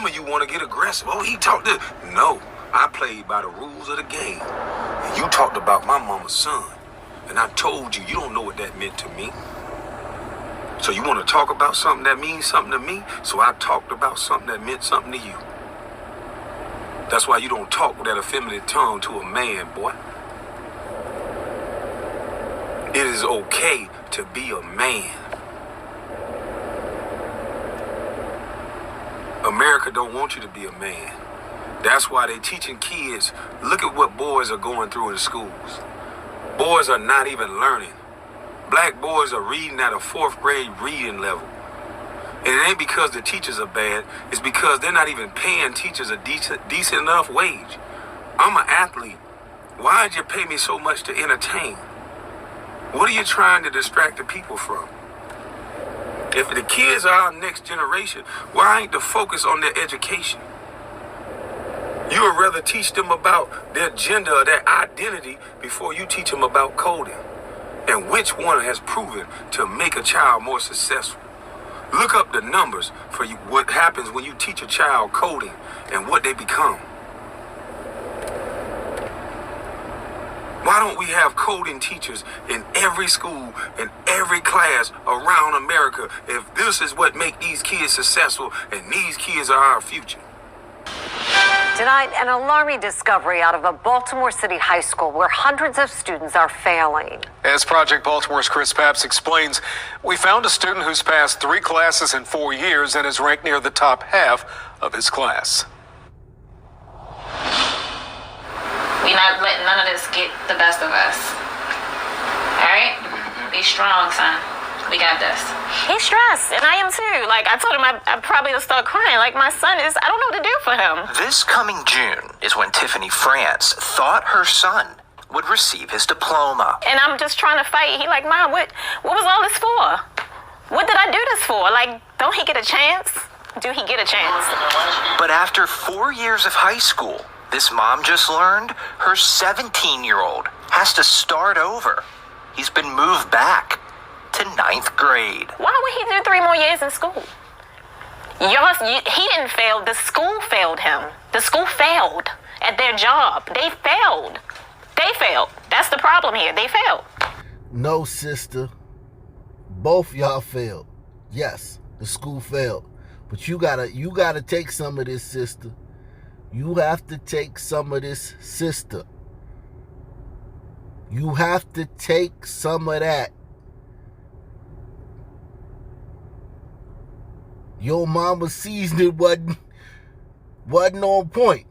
some of you want to get aggressive. Oh, he talked this. No, I played by the rules of the game. And you talked about my mama's son. And I told you, you don't know what that meant to me. So you want to talk about something that means something to me? So I talked about something that meant something to you. That's why you don't talk with that effeminate tongue to a man, boy. It is okay to be a man. America don't want you to be a man. That's why they teaching kids, look at what boys are going through in schools. Boys are not even learning. Black boys are reading at a 4th grade reading level. And it ain't because the teachers are bad. It's because they're not even paying teachers a decent enough wage. I'm an athlete. Why'd you pay me so much to entertain? What are you trying to distract the people from? If the kids are our next generation, why ain't the focus on their education? You would rather teach them about their gender or their identity before you teach them about coding. And which one has proven to make a child more successful? Look up the numbers for you, what happens when you teach a child coding and what they become. Why don't we have coding teachers in every school, in every class around America if this is what makes these kids successful and these kids are our future? Tonight, an alarming discovery out of a Baltimore City high school where hundreds of students are failing. As Project Baltimore's Chris Papps explains, we found a student who's passed 3 classes in 4 years and is ranked near the top half of his class. We're not letting none of this get the best of us. All right? Be strong, son. We got this. He's stressed, and I am too. Like, I told him I probably will start crying. Like, my son is, I don't know what to do for him. This coming June is when Tiffany France thought her son would receive his diploma. And I'm just trying to fight. He like, Mom, what was all this for? What did I do this for? Like, don't he get a chance? Do he get a chance? But after 4 years of high school, this mom just learned her 17-year-old has to start over. He's been moved back to 9th grade. Why would he do 3 more years in school? He didn't fail. The school failed him. The school failed at their job. They failed. They failed. That's the problem here. They failed. No, sister. Both y'all failed. Yes, the school failed. But you gotta take some of this, sister. You have to take some of this, sister. You have to take some of that. Your mama's seasoning wasn't on point.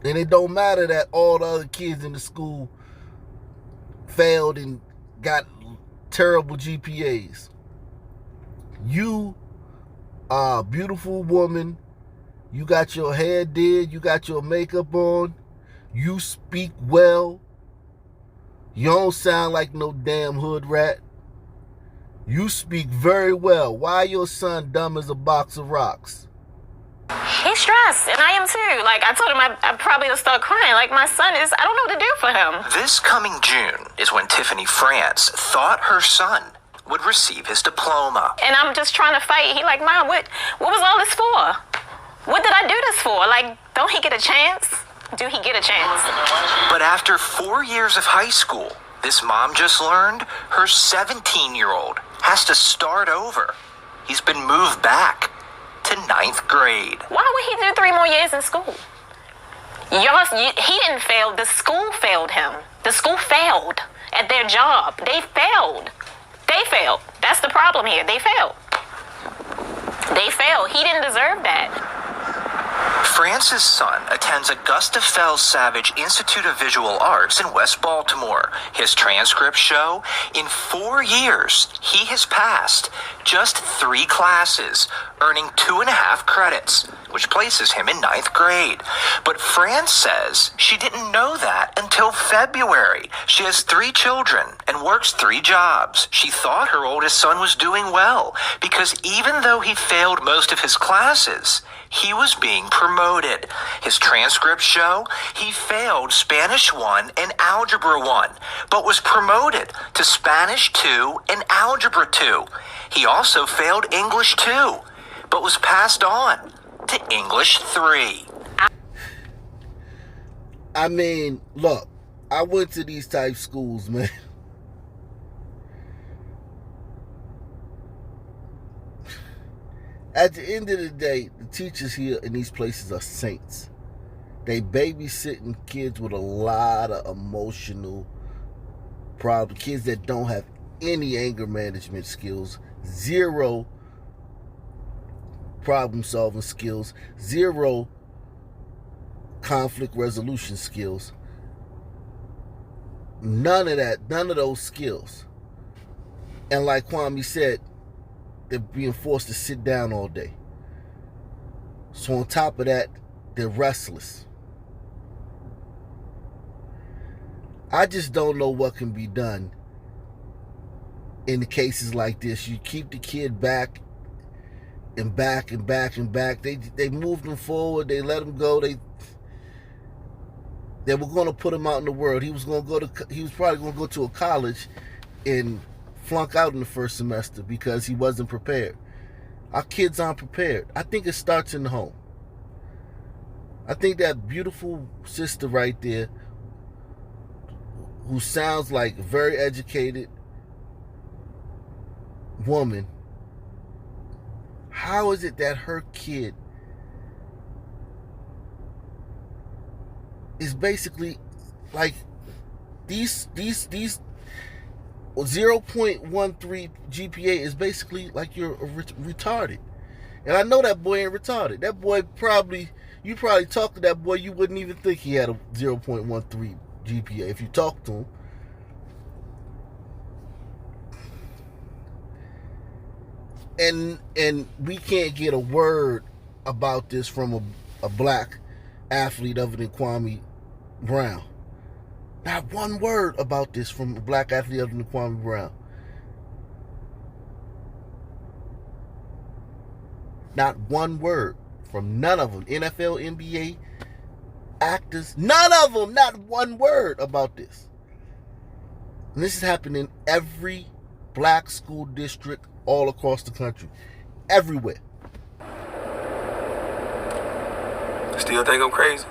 And it don't matter that all the other kids in the school failed and got terrible GPAs. You are a beautiful woman. You got your hair did. You got your makeup on. You speak well. You don't sound like no damn hood rat. You speak very well. Why your son dumb as a box of rocks? He's stressed, and I am too. Like, I told him I probably will start crying. Like, my son is, I don't know what to do for him. This coming June is when Tiffany France thought her son would receive his diploma. And I'm just trying to fight. He like, Mom, what was all this for? What did I do this for? Like, don't he get a chance? Do he get a chance? But after 4 years of high school, this mom just learned her 17-year-old has to start over. He's been moved back to 9th grade. Why would he do 3 more years in school? He didn't fail. The school failed him. The school failed at their job. They failed. They failed. That's the problem here. They failed. They failed. He didn't deserve that. France's son attends Augusta Fells Savage Institute of Visual Arts in West Baltimore. His transcripts show in 4 years, he has passed just 3 classes, earning 2.5 credits, which places him in 9th grade. But France says she didn't know that until February. She has 3 children and works 3 jobs. She thought her oldest son was doing well because even though he failed most of his classes, he was being promoted. His transcripts show he failed Spanish 1 and Algebra 1, but was promoted to Spanish 2 and Algebra 2. He also failed English 2, but was passed on to English 3. I mean, look, I went to these type schools, man. At the end of the day, the teachers here in these places are saints. They babysitting kids with a lot of emotional problems. Kids that don't have any anger management skills, zero problem solving skills, zero conflict resolution skills. None of that, none of those skills. And like Kwame said, they're being forced to sit down all day. So on top of that, they're restless. I just don't know what can be done in the cases like this. You keep the kid back and back and back and back. They moved him forward. They let him go. They were going to put him out in the world. He was probably going to go to a college and flunk out in the first semester because he wasn't prepared. Our kids aren't prepared. I think it starts in the home. I think that beautiful sister right there, who sounds like a very educated woman, how is it that her kid is basically like these 0.13 GPA is basically like you're retarded. And I know that boy ain't retarded. That boy you probably talk to that boy, you wouldn't even think he had a 0.13 GPA if you talk to him. And we can't get a word about this from a black athlete other than KwameHBrown. Not one word about this from a black athlete other than KwameHBrown. Not one word from none of them. NFL, NBA, actors, none of them, not one word about this. And this is happening in every black school district all across the country. Everywhere. Still think I'm crazy?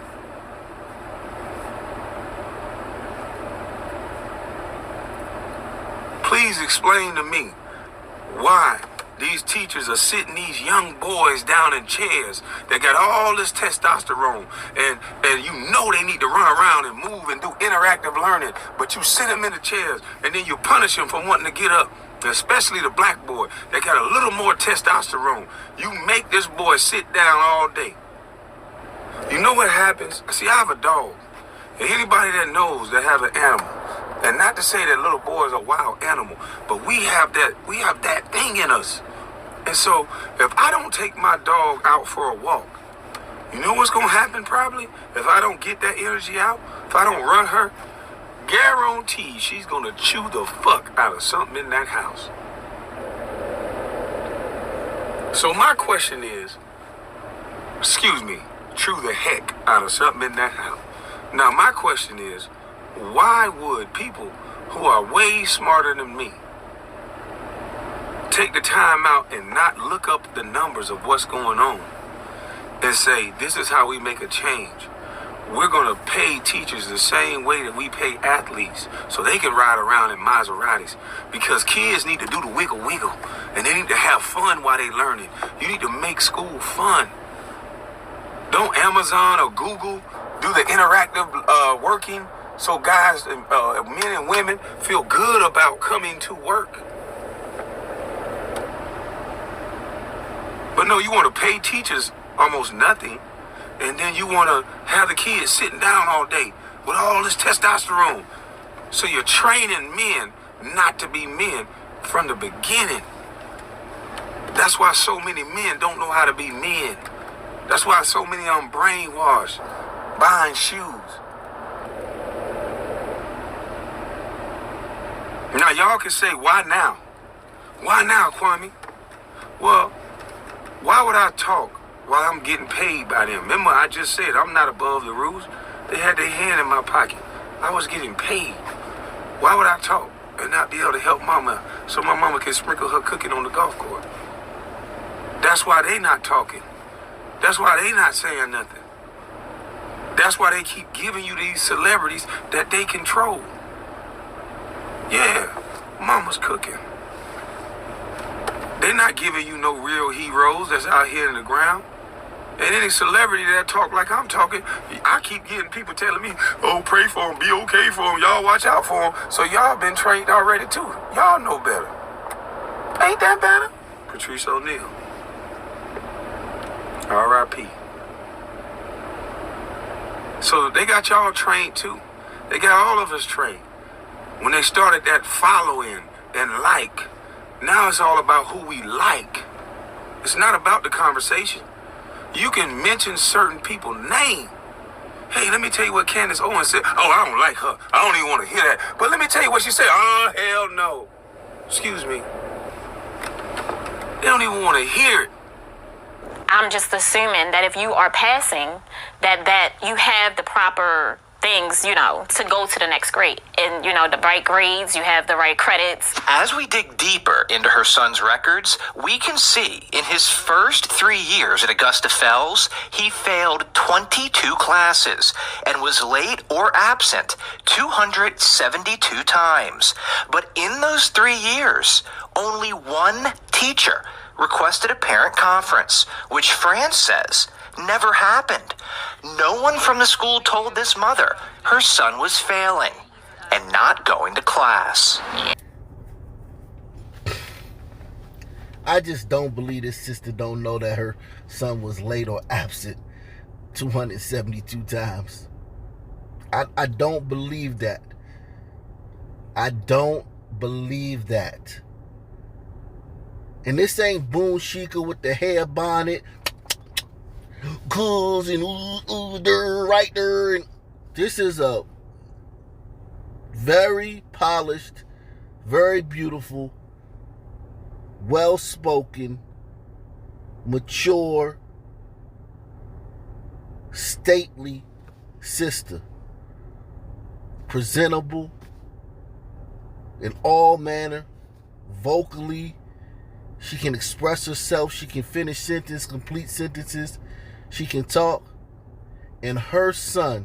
Please explain to me why these teachers are sitting these young boys down in chairs that got all this testosterone and you know they need to run around and move and do interactive learning, but you sit them in the chairs and then you punish them for wanting to get up, especially the black boy that got a little more testosterone. You make this boy sit down all day. You know what happens? See, I have a dog. And anybody that knows that have an animal, and not to say that little boys are wild animal, but we have that thing in us. And so if I don't take my dog out for a walk, you know what's gonna happen probably? If I don't get that energy out, if I don't run her, guarantee she's gonna chew the fuck out of something in that house. So my question is, chew the heck out of something in that house. Now my question is, why would people who are way smarter than me take the time out and not look up the numbers of what's going on and say, this is how we make a change? We're going to pay teachers the same way that we pay athletes so they can ride around in Maseratis, because kids need to do the wiggle and they need to have fun while they learning. You need to make school fun. Don't Amazon or Google do the interactive working so guys, men and women feel good about coming to work. But no, you want to pay teachers almost nothing, and then you want to have the kids sitting down all day with all this testosterone. So you're training men not to be men from the beginning. That's why so many men don't know how to be men. That's why so many of them brainwashed, buying shoes. Now y'all can say, why now? Why now, Kwame? Well, why would I talk while I'm getting paid by them? Remember, I just said I'm not above the rules. They had their hand in my pocket. I was getting paid. Why would I talk? and not be able to help mama so my mama can sprinkle her cooking on the golf court. That's why they not talking. That's why they not saying nothing. That's why they keep giving you these celebrities that they control. Yeah, mama's cooking. They're not giving you no real heroes that's out here in the ground. And any celebrity that talk like I'm talking, I keep getting people telling me, oh, pray for him, be okay for him, y'all watch out for him. So y'all been trained already too. Y'all know better. Ain't that better? Patrice O'Neal. R.I.P. So they got y'all trained too. They got all of us trained. When they started that following and like, now it's all about who we like. It's not about the conversation. You can mention certain people's name. Hey, let me tell you what Candace Owens said. Oh, I don't like her. I don't even want to hear that. But let me tell you what she said. Oh, hell no. Excuse me. They don't even want to hear it. I'm just assuming that if you are passing, that you have the proper things, to go to the next grade. And, the right grades, you have the right credits. As we dig deeper into her son's records, we can see in his first 3 years at Augusta Fells, he failed 22 classes and was late or absent 272 times. But in those 3 years, only one teacher requested a parent conference, which France says never happened. No one from the school told this mother her son was failing and not going to class. I just don't believe this sister don't know that her son was late or absent 272 times. I don't believe that. I don't believe that. And this ain't Boone Sheikah with the hair bonnet, cuz and right there. And this is a very polished, very beautiful, well-spoken, mature, stately sister. Presentable in all manner, vocally. She can express herself. She can finish sentences, complete sentences. She can talk. And her son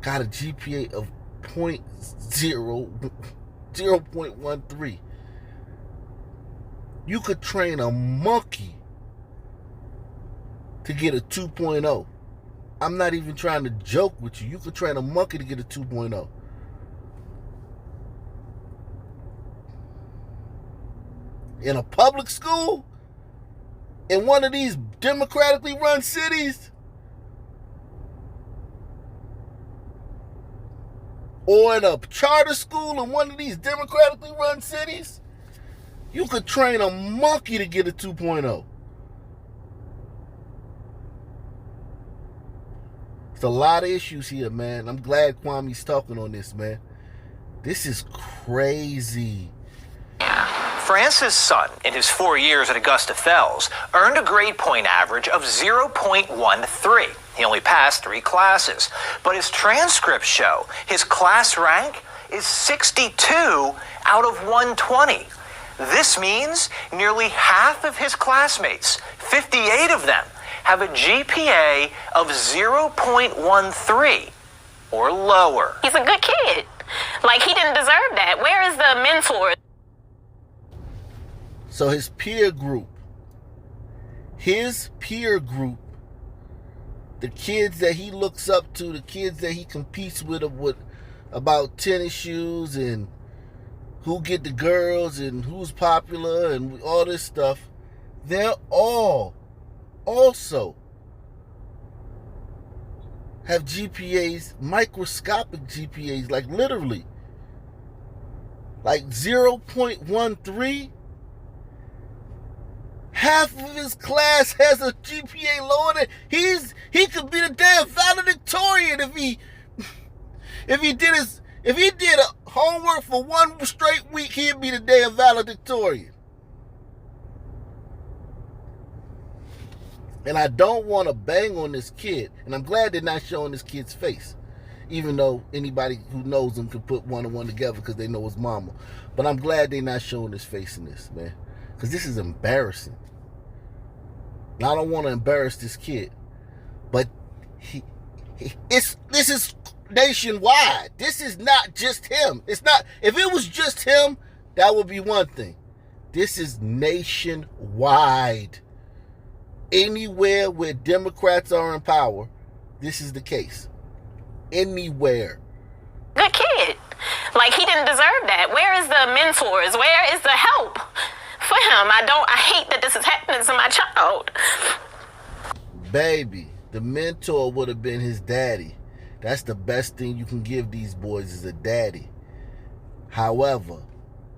got a GPA of 0.13. You could train a monkey to get a 2.0. I'm not even trying to joke with you. You could train a monkey to get a 2.0. In a public school, in one of these democratically run cities, or in a charter school in one of these democratically run cities, you could train a monkey to get a 2.0. It's a lot of issues here, man. I'm glad Kwame's talking on this, man. This is crazy. France's son, in his 4 years at Augusta Fells, earned a grade point average of 0.13. He only passed 3 classes, but his transcripts show his class rank is 62 out of 120. This means nearly half of his classmates, 58 of them, have a GPA of 0.13 or lower. He's a good kid. Like, he didn't deserve that. Where is the mentor? So his peer group, the kids that he looks up to, the kids that he competes with about tennis shoes and who get the girls and who's popular and all this stuff, they're all also have GPAs, microscopic GPAs, like literally, like 0.13. Half of his class has a GPA lower than he could be the damn valedictorian if he did a homework for one straight week, he'd be the damn valedictorian. And I don't want to bang on this kid, and I'm glad they're not showing this kid's face. even though anybody who knows him can put one and one together because they know his mama. But I'm glad they're not showing his face in this, man, because this is embarrassing. Now, I don't want to embarrass this kid, but this is nationwide. This is not just him. It's not. If it was just him, that would be one thing. This is nationwide. Anywhere where Democrats are in power, this is the case. Anywhere. Good kid. Like, he didn't deserve that. Where is the mentors? Where is the help for him? I hate that this is happening to my child. Baby, the mentor would have been his daddy. That's the best thing you can give these boys, is a daddy. However,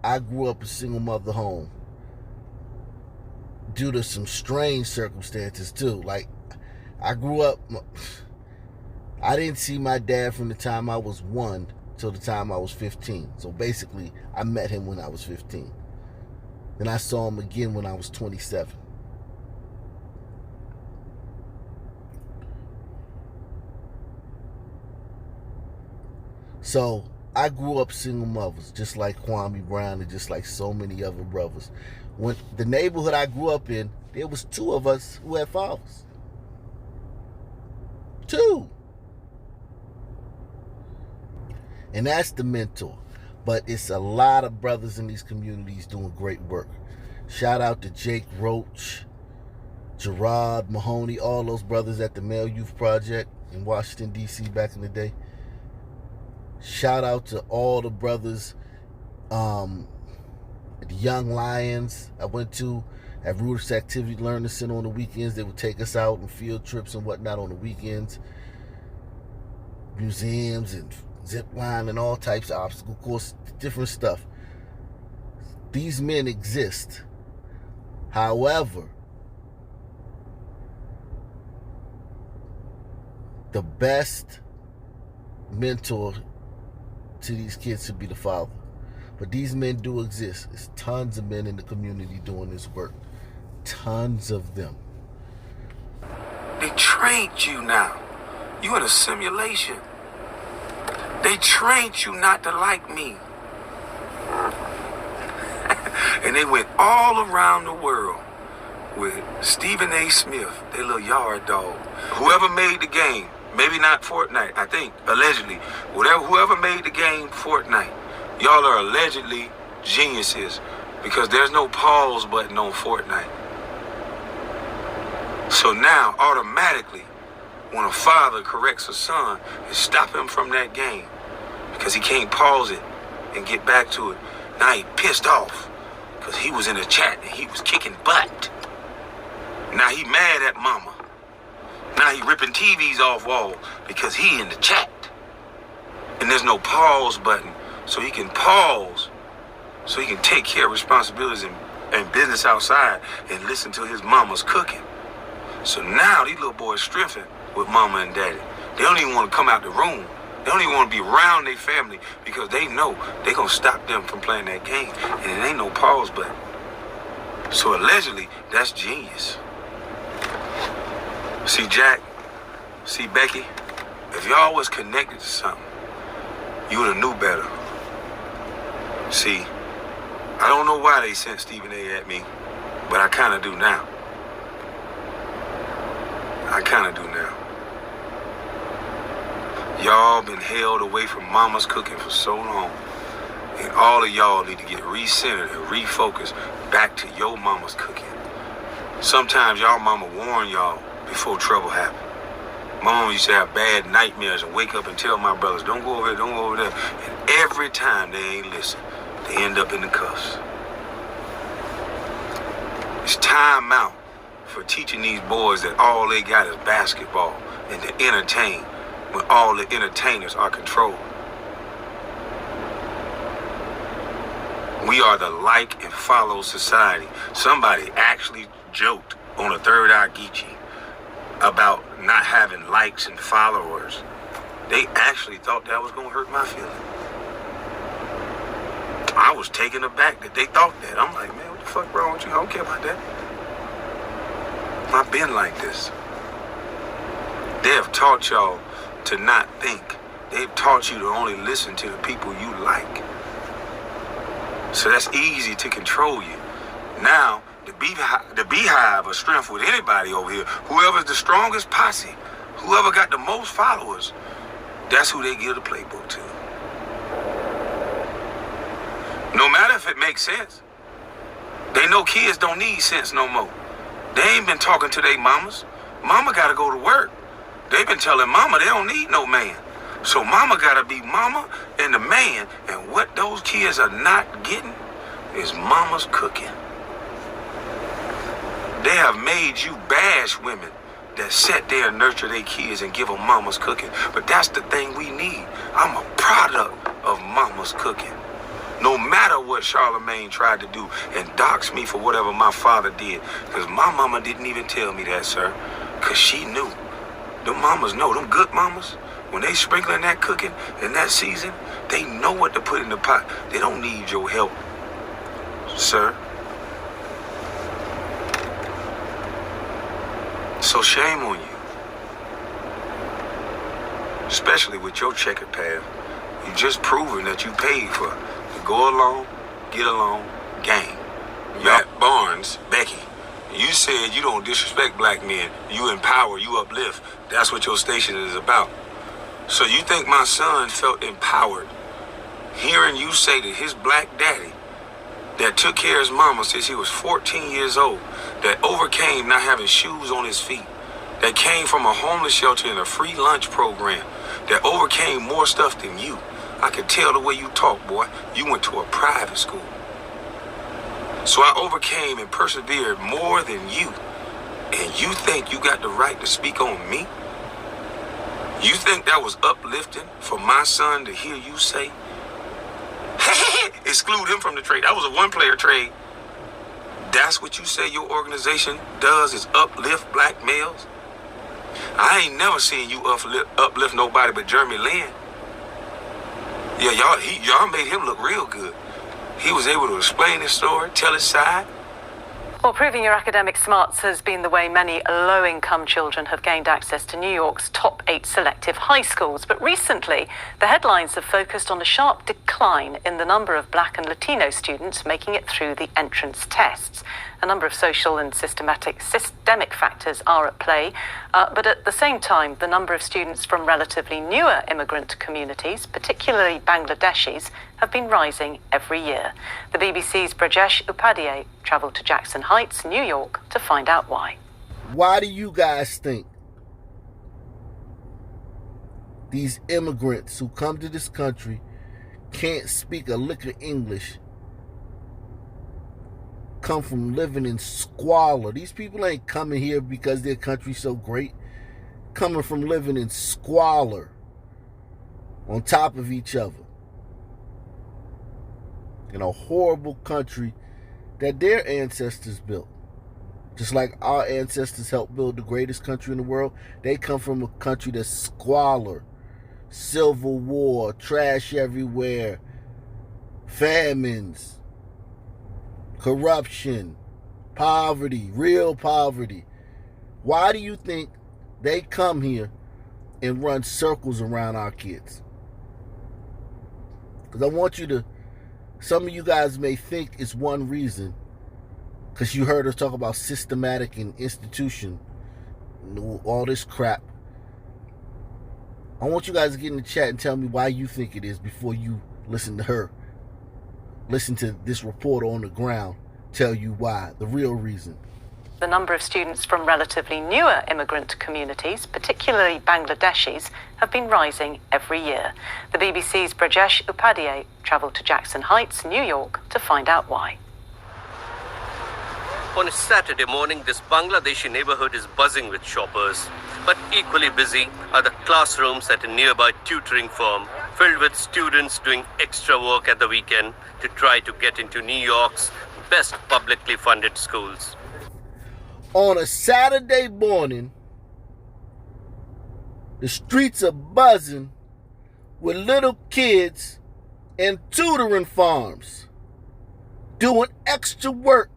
I grew up a single mother home due to some strange circumstances too. Like, I grew up, I didn't see my dad from the time I was 1 till the time I was 15. So basically, I met him when I was 15. Then I saw him again when I was 27. So I grew up single mothers, just like Kwame Brown and just like so many other brothers. When the neighborhood I grew up in, there was 2 of us who had fathers. 2. And that's the mentor. But it's a lot of brothers in these communities doing great work. Shout out to Jake Roach, Gerard Mahoney, all those brothers at the Male Youth Project in Washington, D.C. back in the day. Shout out to all the brothers, the Young Lions I went to at Roots Activity Learning Center on the weekends. They would take us out on field trips and whatnot on the weekends. Museums and zip line and all types of obstacle course, different stuff. These men exist. However, the best mentor to these kids should be the father. But these men do exist. There's tons of men in the community doing this work. Tons of them. They trained you now. You in a simulation. They trained you not to like me. And they went all around the world with Stephen A. Smith, their little yard dog. Whoever made the game, maybe not Fortnite, I think, allegedly. Whoever made the game Fortnite, y'all are allegedly geniuses because there's no pause button on Fortnite. So now, automatically, when a father corrects a son, and stop him from that game because he can't pause it and get back to it. Now he pissed off because he was in the chat and he was kicking butt. Now he mad at mama. Now he ripping TVs off wall because he in the chat. And there's no pause button, so he can pause, so he can take care of responsibilities and business outside and listen to his mama's cooking. So now these little boys strengthen with mama and daddy. They don't even want to come out the room. They don't even want to be around their family because they know they're going to stop them from playing that game. And it ain't no pause button. So allegedly, that's genius. See Jack, see Becky, if y'all was connected to something, you would have knew better. See, I don't know why they sent Stephen A. at me, but I kind of do now. I kind of do now. Y'all been held away from mama's cooking for so long. And all of y'all need to get recentered and refocused back to your mama's cooking. Sometimes y'all mama warn y'all before trouble happened. My mama used to have bad nightmares and wake up and tell my brothers, don't go over there, don't go over there. And every time they ain't listen, they end up in the cuffs. It's time out for teaching these boys that all they got is basketball and to entertain when all the entertainers are controlled. We are the like and follow society. Somebody actually joked on a Third Eye Geechee about not having likes and followers. They actually thought that was going to hurt my feelings. I was taken aback that they thought that. I'm like, man, what the fuck wrong with you? I don't care about that. I've been like this. They have taught y'all to not think they've taught you to only listen to the people you like. So that's easy to control you. Now, the beehive of strength with anybody over here, whoever's the strongest posse, whoever got the most followers, that's who they give the playbook to. No matter if it makes sense. They know kids don't need sense no more. They ain't been talking to their mamas. Mama gotta go to work. They've been telling mama they don't need no man. So mama gotta be mama and the man. And what those kids are not getting is mama's cooking. They have made you bash women that sit there and nurture their kids and give them mama's cooking. But that's the thing we need. I'm a product of mama's cooking. No matter what Charlemagne tried to do and dox me for whatever my father did. Because my mama didn't even tell me that, sir. Because she knew. Them mamas know. Them good mamas, when they sprinkling that cooking in that season, they know what to put in the pot. They don't need your help, sir. So shame on you. Especially with your checkered path. You just proven that you paid for to go along, get along, gang. Matt Barnes, Becky, you said you don't disrespect black men. You empower, you uplift. That's what your station is about. So you think my son felt empowered hearing you say that his black daddy that took care of his mama since he was 14 years old, that overcame not having shoes on his feet, that came from a homeless shelter and a free lunch program, that overcame more stuff than you. I could tell the way you talk, boy. You went to a private school. So I overcame and persevered more than you. And you think you got the right to speak on me? You think that was uplifting for my son to hear you say? Exclude him from the trade. That was a one-player trade. That's what you say your organization does, is uplift black males? I ain't never seen you uplift nobody but Jeremy Lin. Yeah, y'all made him look real good. He was able to explain his story, tell his side. Well, proving your academic smarts has been the way many low-income children have gained access to New York's top 8 selective high schools. But recently, the headlines have focused on a sharp decline in the number of Black and Latino students making it through the entrance tests. A number of social and systemic factors are at play, but at the same time, the number of students from relatively newer immigrant communities, particularly Bangladeshis, have been rising every year. The BBC's Brajesh Upadhyay travelled to Jackson Heights, New York, to find out why. Why do you guys think these immigrants who come to this country can't speak a lick of English, come from living in squalor? These people ain't coming here because their country's so great. Coming from living in squalor on top of each other in a horrible country that their ancestors built. Just like our ancestors helped build the greatest country in the world, they come from a country that's squalor, civil war, trash everywhere, famines, corruption, poverty, real poverty. Why do you think they come here and run circles around our kids? Because I want you to, some of you guys may think it's one reason, because you heard us talk about systematic and institution, all this crap. I want you guys to get in the chat and tell me why you think it is before you listen to her. Listen to this reporter on the ground tell you why, the real reason. The number of students from relatively newer immigrant communities, particularly Bangladeshis, have been rising every year. The BBC's Brajesh Upadhyay travelled to Jackson Heights, New York, to find out why. On a Saturday morning, this Bangladeshi neighborhood is buzzing with shoppers. But equally busy are the classrooms at a nearby tutoring firm, filled with students doing extra work at the weekend to try to get into New York's best publicly funded schools. On a Saturday morning, the streets are buzzing with little kids and tutoring farms doing extra work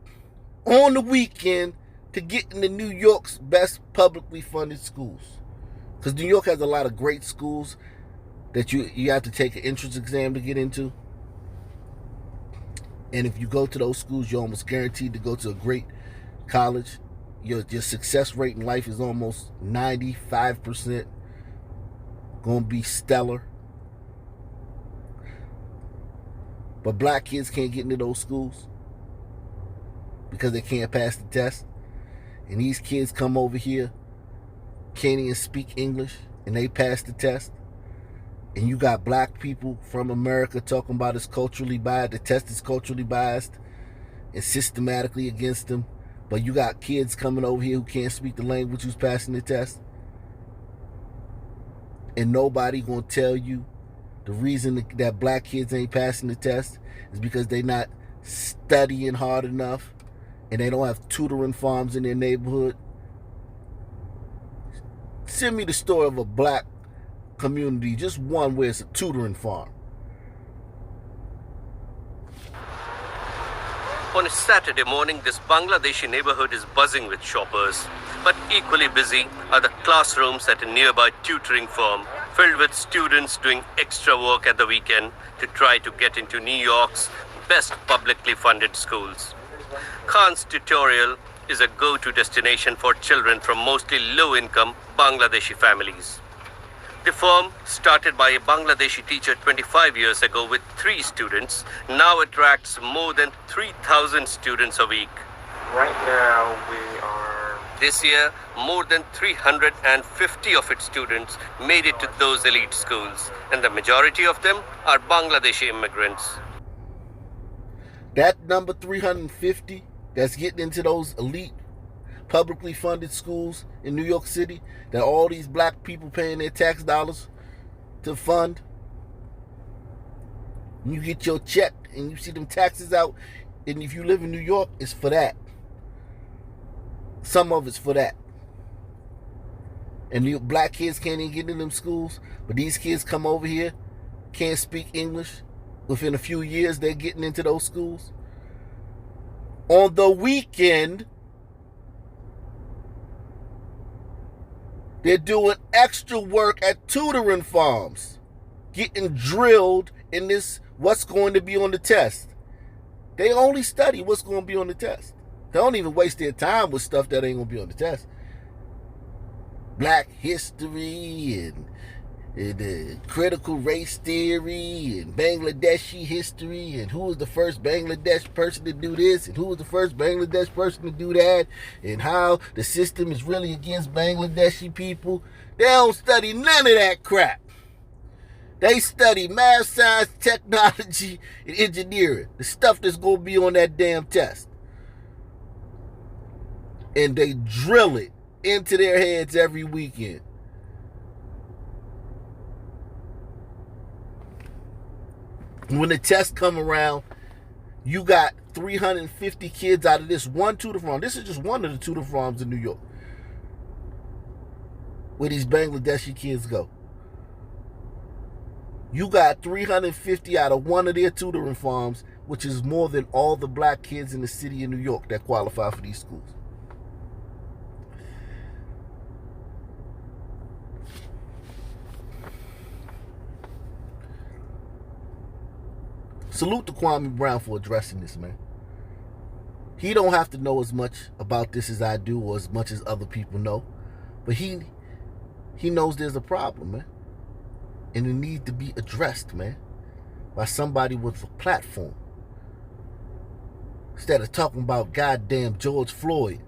on the weekend to get into New York's best publicly funded schools. Because New York has a lot of great schools, that you have to take an entrance exam to get into. And if you go to those schools, you're almost guaranteed to go to a great college. Your success rate in life is almost 95%. Going to be stellar. But black kids can't get into those schools because they can't pass the test. And these kids come over here, can't even speak English, and they pass the test. And you got black people from America talking about it's culturally biased, the test is culturally biased and systematically against them. But you got kids coming over here who can't speak the language who's passing the test. And nobody gonna tell you the reason that black kids ain't passing the test is because they not studying hard enough and they don't have tutoring farms in their neighborhood. Send me the story of a black community, just one where it's a tutoring farm. On a Saturday morning, this Bangladeshi neighborhood is buzzing with shoppers. But equally busy are the classrooms at a nearby tutoring firm, filled with students doing extra work at the weekend to try to get into New York's best publicly funded schools. Khan's Tutorial is a go-to destination for children from mostly low-income Bangladeshi families. The firm, started by a Bangladeshi teacher 25 years ago with 3 students, now attracts more than 3,000 students a week. Right now we are... This year, more than 350 of its students made it to those elite schools, and the majority of them are Bangladeshi immigrants. That number 350 that's getting into those elite publicly funded schools in New York City that all these black people paying their tax dollars to fund. You get your check and you see them taxes out, and if you live in New York, it's for that. Some of it's for that. And the black kids can't even get in them schools, but these kids come over here, can't speak English. Within a few years, they're getting into those schools. On the weekend, they're doing extra work at tutoring farms, getting drilled in this, what's going to be on the test. They only study what's going to be on the test. They don't even waste their time with stuff that ain't going to be on the test. Black history and critical race theory and Bangladeshi history and who was the first Bangladesh person to do this and who was the first Bangladesh person to do that and how the system is really against Bangladeshi people. They don't study none of that crap. They study math, science, technology, and engineering. The stuff that's going to be on that damn test. And they drill it into their heads every weekend. When the tests come around, you got 350 kids out of this one tutor farm. This is just one of the tutor farms in New York where these Bangladeshi kids go. You got 350 out of one of their tutoring farms, which is more than all the black kids in the city of New York that qualify for these schools. Salute to KwameHBrown for addressing this, man. He don't have to know as much about this as I do or as much as other people know. But he knows there's a problem, man. And it needs to be addressed, man. By somebody with a platform. Instead of talking about goddamn George Floyd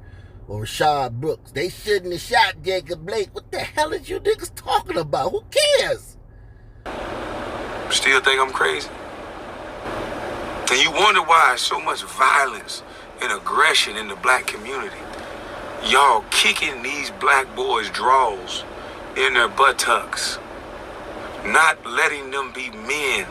or Rashad Brooks. They shouldn't have shot Jacob Blake. What the hell is you niggas talking about? Who cares? Still think I'm crazy? And you wonder why so much violence and aggression in the black community. Y'all kicking these black boys' drawers in their buttocks. Not letting them be men.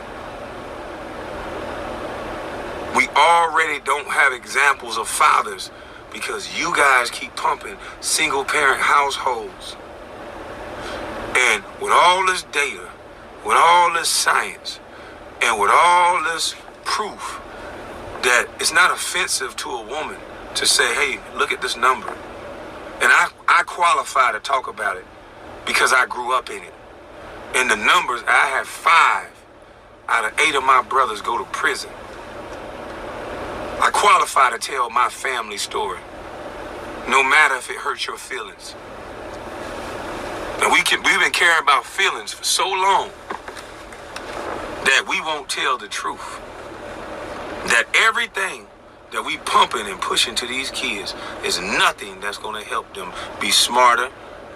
We already don't have examples of fathers because you guys keep pumping single-parent households. And with all this data, with all this science, and with all this proof that it's not offensive to a woman to say, hey, look at this number. And I qualify to talk about it because I grew up in it. In the numbers, I had 5 out of 8 of my brothers go to prison. I qualify to tell my family story, no matter if it hurts your feelings. And we've been caring about feelings for so long that we won't tell the truth. That everything that we pumping and pushing to these kids is nothing that's going to help them be smarter,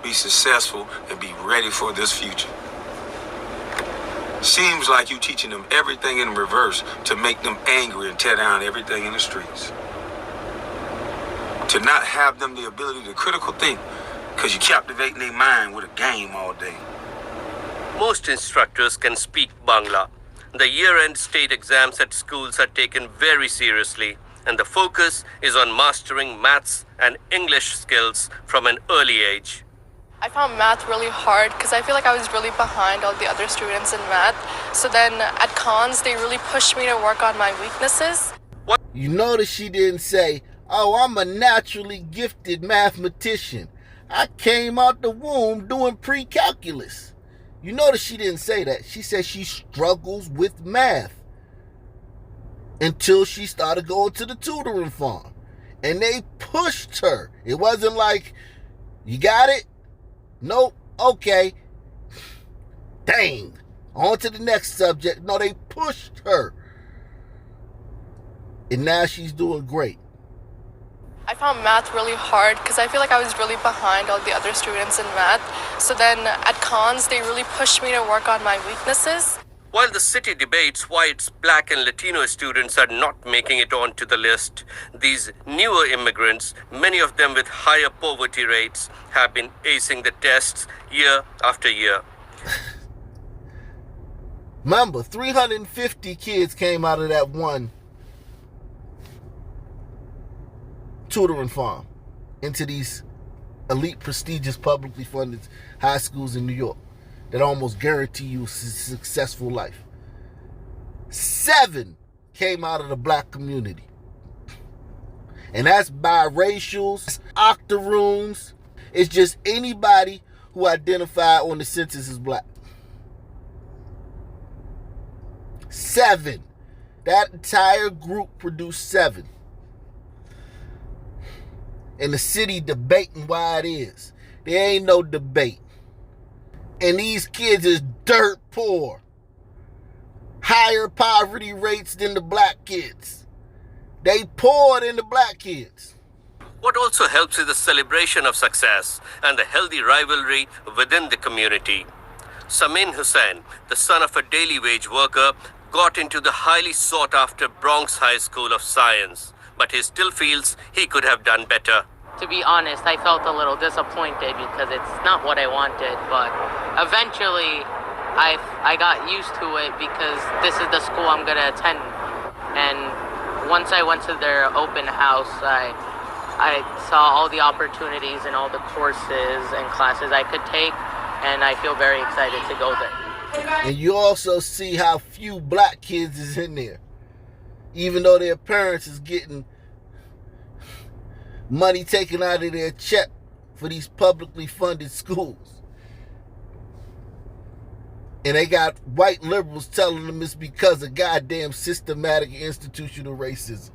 be successful, and be ready for this future. Seems like you teaching them everything in reverse to make them angry and tear down everything in the streets. To not have them the ability to critical think because you're captivating their mind with a game all day. Most instructors can speak Bangla. The year-end state exams at schools are taken very seriously, and the focus is on mastering maths and English skills from an early age. I found math really hard because I feel like I was really behind all the other students in math. So then at cons, they really pushed me to work on my weaknesses. You notice she didn't say, oh, I'm a naturally gifted mathematician. I came out the womb doing pre-calculus. You notice she didn't say that. She said she struggles with math until she started going to the tutoring farm. And they pushed her. It wasn't like, you got it? Nope. Okay. Dang. On to the next subject. No, they pushed her. And now she's doing great. I found math really hard because I feel like I was really behind all the other students in math. So then at cons, they really pushed me to work on my weaknesses. While the city debates why its Black and Latino students are not making it onto the list, these newer immigrants, many of them with higher poverty rates, have been acing the tests year after year. Remember, 350 kids came out of that one tutoring farm into these elite, prestigious, publicly funded high schools in New York that almost guarantee you a successful life. 7 came out of the black community. And that's biracials, octoroons. It's just anybody who identified on the census as black. 7. That entire group produced 7. And the city debating why it is. There ain't no debate. And these kids is dirt poor. Higher poverty rates than the black kids. They poorer than the black kids. What also helps is the celebration of success and the healthy rivalry within the community. Samin Hussain, the son of a daily wage worker, got into the highly sought-after Bronx High School of Science, but he still feels he could have done better. To be honest, I felt a little disappointed because it's not what I wanted, but eventually I got used to it because this is the school I'm going to attend. And once I went to their open house, I saw all the opportunities and all the courses and classes I could take, and I feel very excited to go there. And you also see how few black kids is in there, even though their parents is getting money taken out of their check for these publicly funded schools. And they got white liberals telling them it's because of goddamn systematic institutional racism.